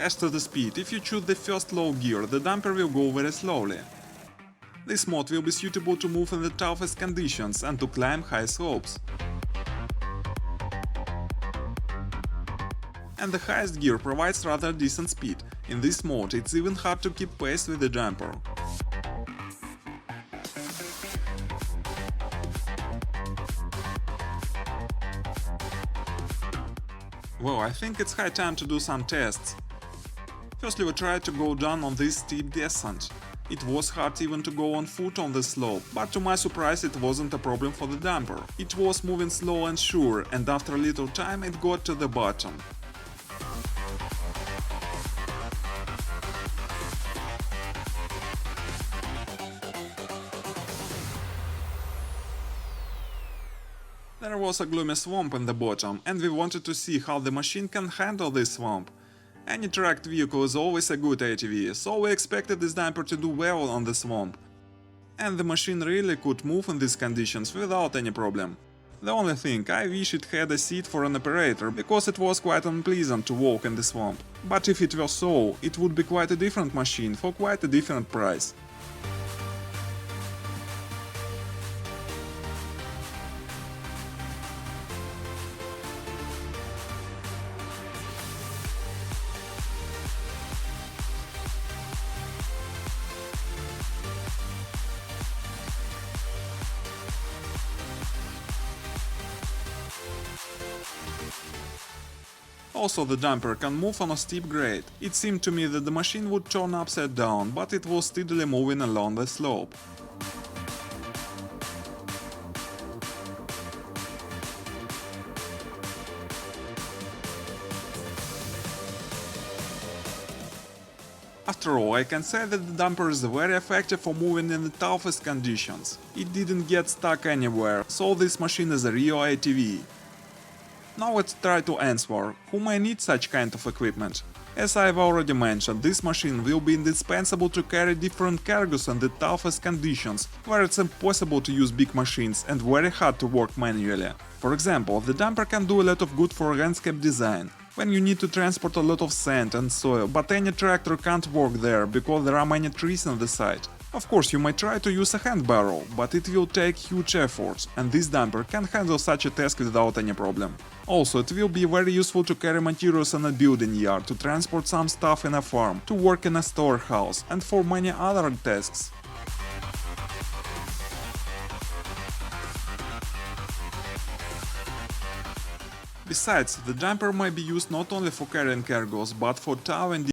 As to the speed, if you choose the first low gear, the dumper will go very slowly. This mode will be suitable to move in the toughest conditions and to climb high slopes. And the highest gear provides rather decent speed. In this mode it's even hard to keep pace with the jumper. Well, I think it's high time to do some tests. Firstly, we tried to go down on this steep descent. It was hard even to go on foot on the slope, but to my surprise it wasn't a problem for the dumper. It was moving slow and sure, and after a little time it got to the bottom. There was a gloomy swamp in the bottom, and we wanted to see how the machine can handle this swamp. Any tracked vehicle is always a good ATV, so we expected this dumper to do well on the swamp. And the machine really could move in these conditions without any problem. The only thing, I wish it had a seat for an operator, because it was quite unpleasant to walk in the swamp. But if it were so, it would be quite a different machine for quite a different price. Also, the dumper can move on a steep grade. It seemed to me that the machine would turn upside down, but it was steadily moving along the slope. After all, I can say that the dumper is very effective for moving in the toughest conditions. It didn't get stuck anywhere, so this machine is a real ATV. Now let's try to answer, who may need such kind of equipment. As I've already mentioned, this machine will be indispensable to carry different cargoes in the toughest conditions, where it's impossible to use big machines and very hard to work manually. For example, the dumper can do a lot of good for landscape design, when you need to transport a lot of sand and soil, but any tractor can't work there because there are many trees on the site. Of course, you might try to use a hand barrow, but it will take huge efforts, and this dumper can handle such a task without any problem. Also, it will be very useful to carry materials in a building yard, to transport some stuff in a farm, to work in a storehouse, and for many other tasks. Besides, the dumper may be used not only for carrying cargoes, but for towing